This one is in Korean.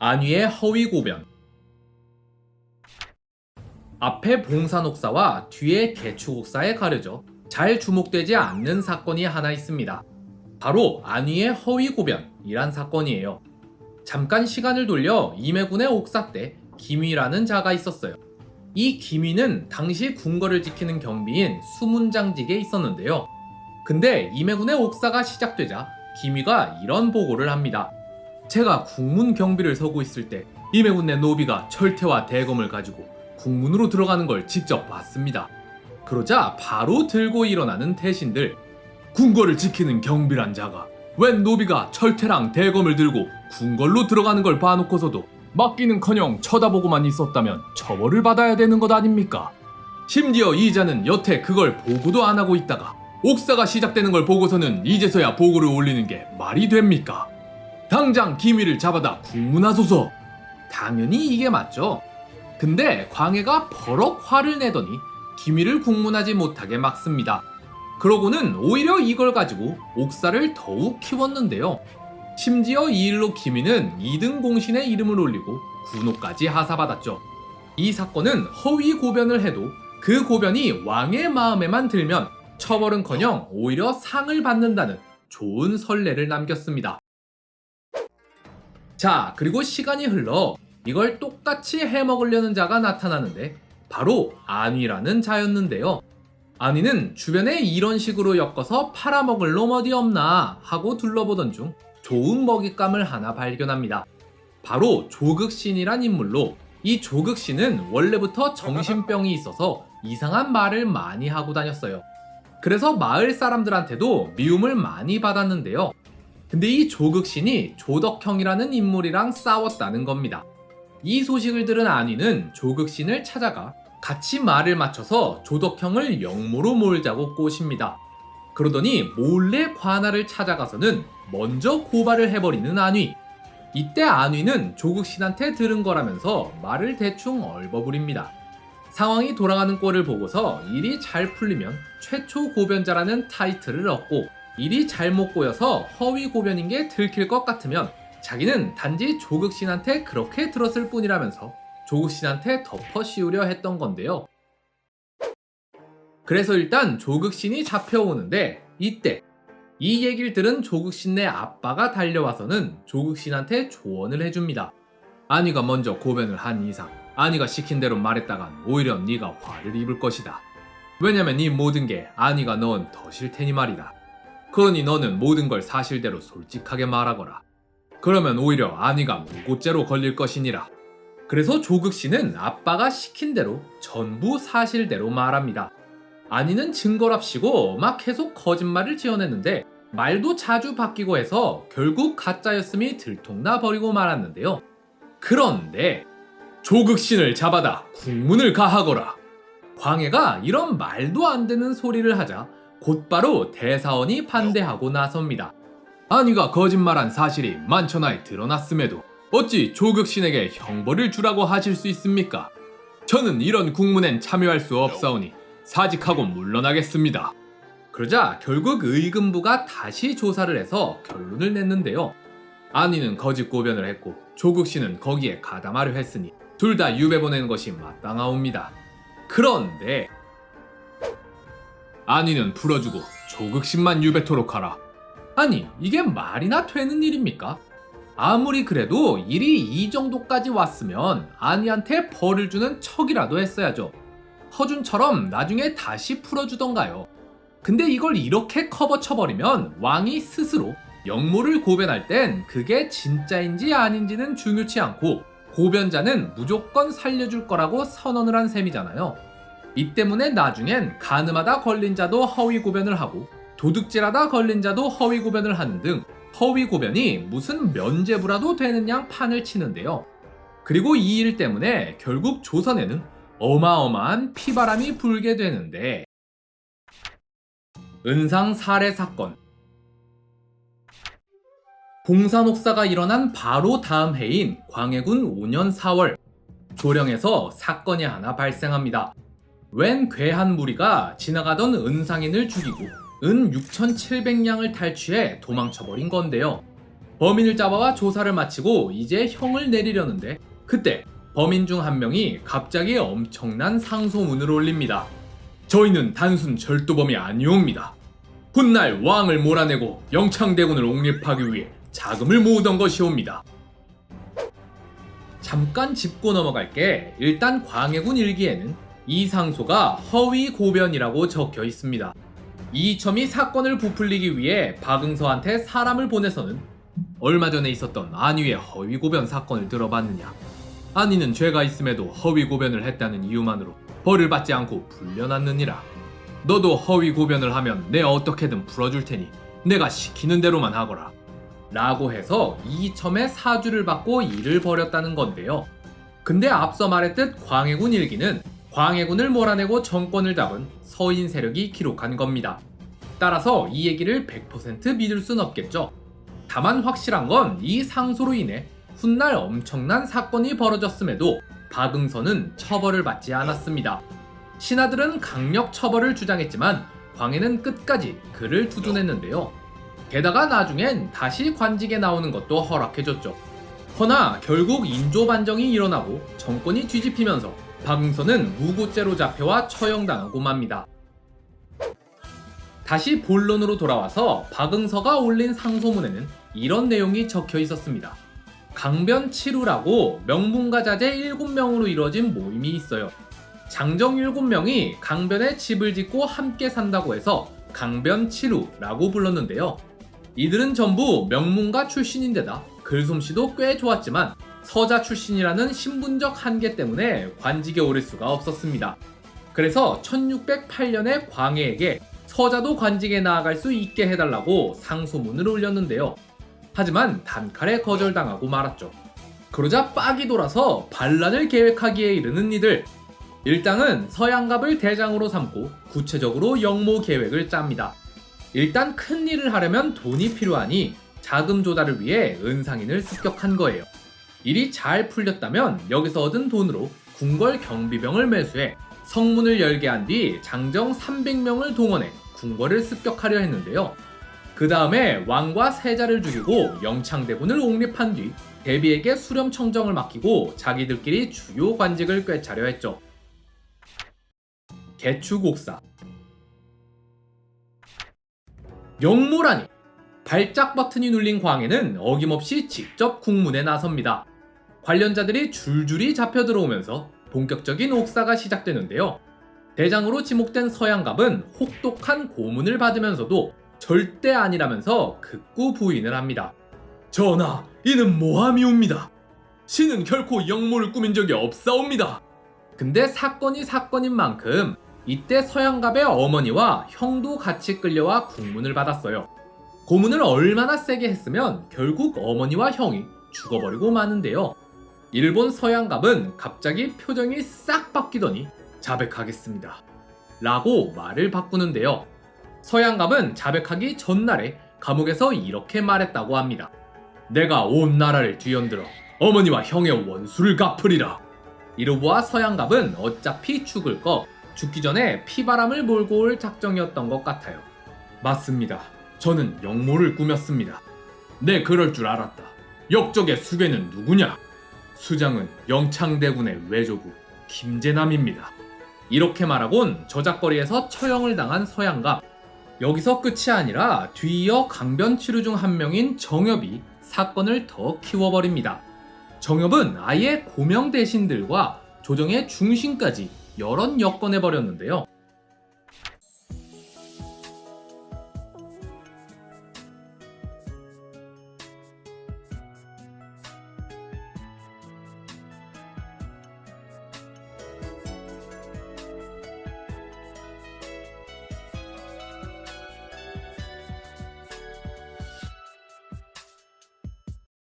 안위의 허위고변. 앞에 봉산옥사와 뒤에 개축옥사에 가려져 잘 주목되지 않는 사건이 하나 있습니다. 바로 안위의 허위고변이란 사건이에요. 잠깐 시간을 돌려 임해군의 옥사 때 김위라는 자가 있었어요. 이 김위는 당시 궁궐을 지키는 경비인 수문장직에 있었는데요. 근데 임해군의 옥사가 시작되자 김위가 이런 보고를 합니다. 제가 국문 경비를 서고 있을 때 임해군 내 노비가 철퇴와 대검을 가지고 국문으로 들어가는 걸 직접 봤습니다. 그러자 바로 들고 일어나는 대신들, 궁궐을 지키는 경비란 자가 웬 노비가 철퇴랑 대검을 들고 궁궐로 들어가는 걸 봐놓고서도 맡기는커녕 쳐다보고만 있었다면 처벌을 받아야 되는 것 아닙니까? 심지어 이 자는 여태 그걸 보고도 안 하고 있다가 옥사가 시작되는 걸 보고서는 이제서야 보고를 올리는 게 말이 됩니까? 당장 김위를 잡아다 국문하소서. 당연히 이게 맞죠. 근데 광해가 버럭 화를 내더니 김위를 국문하지 못하게 막습니다. 그러고는 오히려 이걸 가지고 옥사를 더욱 키웠는데요. 심지어 이 일로 김위는 2등 공신의 이름을 올리고 군호까지 하사받았죠. 이 사건은 허위 고변을 해도 그 고변이 왕의 마음에만 들면 처벌은커녕 오히려 상을 받는다는 좋은 선례를 남겼습니다. 자, 그리고 시간이 흘러 이걸 똑같이 해먹으려는 자가 나타나는데 바로 안위라는 자였는데요. 안위는 주변에 이런 식으로 엮어서 팔아먹을 놈 어디 없나 하고 둘러보던 중 좋은 먹잇감을 하나 발견합니다. 바로 조극신이란 인물로, 이 조극신은 원래부터 정신병이 있어서 이상한 말을 많이 하고 다녔어요. 그래서 마을 사람들한테도 미움을 많이 받았는데요. 근데 이 조극신이 조덕형이라는 인물이랑 싸웠다는 겁니다. 이 소식을 들은 안위는 조극신을 찾아가 같이 말을 맞춰서 조덕형을 영모로 몰자고 꼬십니다. 그러더니 몰래 관할을 찾아가서는 먼저 고발을 해버리는 안위. 이때 안위는 조극신한테 들은 거라면서 말을 대충 얼버무립니다. 상황이 돌아가는 꼴을 보고서 일이 잘 풀리면 최초 고변자라는 타이틀을 얻고, 일이 잘못 꼬여서 허위 고변인 게 들킬 것 같으면 자기는 단지 조극신한테 그렇게 들었을 뿐이라면서 조극신한테 덮어 씌우려 했던 건데요. 그래서 일단 조극신이 잡혀오는데 이때 이 얘기를 들은 조극신네 아빠가 달려와서는 조극신한테 조언을 해줍니다. 안위가 먼저 고변을 한 이상 안위가 시킨 대로 말했다간 오히려 네가 화를 입을 것이다. 왜냐면 이 모든 게 안위가 넣은 덫일 테니 말이다. 그러니 너는 모든 걸 사실대로 솔직하게 말하거라. 그러면 오히려 안위가 무고죄로 걸릴 것이니라. 그래서 조극신은 아빠가 시킨 대로 전부 사실대로 말합니다. 안위는 증거랍시고 막 계속 거짓말을 지어냈는데 말도 자주 바뀌고 해서 결국 가짜였음이 들통나 버리고 말았는데요. 그런데 조극신을 잡아다 국문을 가하거라. 광해가 이런 말도 안 되는 소리를 하자 곧바로 대사원이 반대하고 나섭니다. 안위가 거짓말한 사실이 만천하에 드러났음에도 어찌 조극신에게 형벌을 주라고 하실 수 있습니까? 저는 이런 국문엔 참여할 수 없사오니 사직하고 물러나겠습니다. 그러자 결국 의금부가 다시 조사를 해서 결론을 냈는데요. 안위는 거짓 고변을 했고 조극신은 거기에 가담하려 했으니 둘 다 유배 보내는 것이 마땅하옵니다. 그런데 안위는 풀어주고 조극신만 유배토록 하라. 아니, 이게 말이나 되는 일입니까? 아무리 그래도 일이 이 정도까지 왔으면 안위한테 벌을 주는 척이라도 했어야죠. 허준처럼 나중에 다시 풀어주던가요. 근데 이걸 이렇게 커버쳐버리면 왕이 스스로 영모를 고변할 땐 그게 진짜인지 아닌지는 중요치 않고 고변자는 무조건 살려줄 거라고 선언을 한 셈이잖아요. 이 때문에 나중엔 가늠하다 걸린 자도 허위 고변을 하고 도둑질하다 걸린 자도 허위 고변을 하는 등 허위 고변이 무슨 면죄부라도 되는 양 판을 치는데요. 그리고 이 일 때문에 결국 조선에는 어마어마한 피바람이 불게 되는데, 은상 살해 사건. 봉산옥사가 일어난 바로 다음 해인 광해군 5년 4월, 조령에서 사건이 하나 발생합니다. 웬 괴한 무리가 지나가던 은상인을 죽이고 은 6,700냥을 탈취해 도망쳐버린 건데요. 범인을 잡아와 조사를 마치고 이제 형을 내리려는데 그때 범인 중 한 명이 갑자기 엄청난 상소문을 올립니다. 저희는 단순 절도범이 아니옵니다. 훗날 왕을 몰아내고 영창대군을 옹립하기 위해 자금을 모으던 것이옵니다. 잠깐 짚고 넘어갈게. 일단 광해군 일기에는 이 상소가 허위 고변이라고 적혀 있습니다. 이이첨이 사건을 부풀리기 위해 박응서한테 사람을 보내서는 얼마 전에 있었던 안위의 허위 고변 사건을 들어봤느냐. 안위는 죄가 있음에도 허위 고변을 했다는 이유만으로 벌을 받지 않고 풀려났느니라. 너도 허위 고변을 하면 내 어떻게든 풀어줄 테니 내가 시키는 대로만 하거라. 라고 해서 이이첨의 사주를 받고 일을 벌였다는 건데요. 근데 앞서 말했듯 광해군 일기는 광해군을 몰아내고 정권을 잡은 서인 세력이 기록한 겁니다. 따라서 이 얘기를 100% 믿을 순 없겠죠. 다만 확실한 건 이 상소로 인해 훗날 엄청난 사건이 벌어졌음에도 박응서는 처벌을 받지 않았습니다. 신하들은 강력 처벌을 주장했지만 광해는 끝까지 그를 두둔했는데요. 게다가 나중엔 다시 관직에 나오는 것도 허락해줬죠. 허나 결국 인조 반정이 일어나고 정권이 뒤집히면서 박응서는 무고죄로 잡혀와 처형당하고 맙니다. 다시 본론으로 돌아와서 박응서가 올린 상소문에는 이런 내용이 적혀 있었습니다. 강변치루라고 명문가 자제 7명으로 이루어진 모임이 있어요. 장정 7명이 강변에 집을 짓고 함께 산다고 해서 강변치루라고 불렀는데요. 이들은 전부 명문가 출신인데다 글솜씨도 꽤 좋았지만 서자 출신이라는 신분적 한계 때문에 관직에 오를 수가 없었습니다. 그래서 1608년에 광해에게 서자도 관직에 나아갈 수 있게 해달라고 상소문을 올렸는데요. 하지만 단칼에 거절당하고 말았죠. 그러자 빡이 돌아서 반란을 계획하기에 이르는 이들. 일당은 서양갑을 대장으로 삼고 구체적으로 영모 계획을 짭니다. 일단 큰 일을 하려면 돈이 필요하니 자금 조달을 위해 은상인을 습격한 거예요. 일이 잘 풀렸다면 여기서 얻은 돈으로 궁궐 경비병을 매수해 성문을 열게 한 뒤 장정 300명을 동원해 궁궐을 습격하려 했는데요. 그 다음에 왕과 세자를 죽이고 영창대군을 옹립한 뒤 대비에게 수렴청정을 맡기고 자기들끼리 주요 관직을 꿰차려 했죠. 개추곡사. 영모라니! 발작 버튼이 눌린 광해는 어김없이 직접 국문에 나섭니다. 관련자들이 줄줄이 잡혀 들어오면서 본격적인 옥사가 시작되는데요. 대장으로 지목된 서양갑은 혹독한 고문을 받으면서도 절대 아니라면서 극구 부인을 합니다. 전하, 이는 모함이옵니다. 신은 결코 영모를 꾸민 적이 없사옵니다. 근데 사건이 사건인 만큼 이때 서양갑의 어머니와 형도 같이 끌려와 국문을 받았어요. 고문을 얼마나 세게 했으면 결국 어머니와 형이 죽어버리고 마는데요. 일본 서양갑은 갑자기 표정이 싹 바뀌더니 자백하겠습니다. 라고 말을 바꾸는데요. 서양갑은 자백하기 전날에 감옥에서 이렇게 말했다고 합니다. 내가 온 나라를 뒤흔들어 어머니와 형의 원수를 갚으리라. 이로보아 서양갑은 어차피 죽을 거 죽기 전에 피바람을 몰고 올 작정이었던 것 같아요. 맞습니다. 저는 영모를 꾸몄습니다. 네, 그럴 줄 알았다. 역적의 수괴는 누구냐? 수장은 영창대군의 외조부 김재남입니다. 이렇게 말하곤 저작거리에서 처형을 당한 서양갑. 여기서 끝이 아니라 뒤이어 강변치루 중 한 명인 정엽이 사건을 더 키워버립니다. 정엽은 아예 고명 대신들과 조정의 중심까지 여럿 엮어내버렸는데요.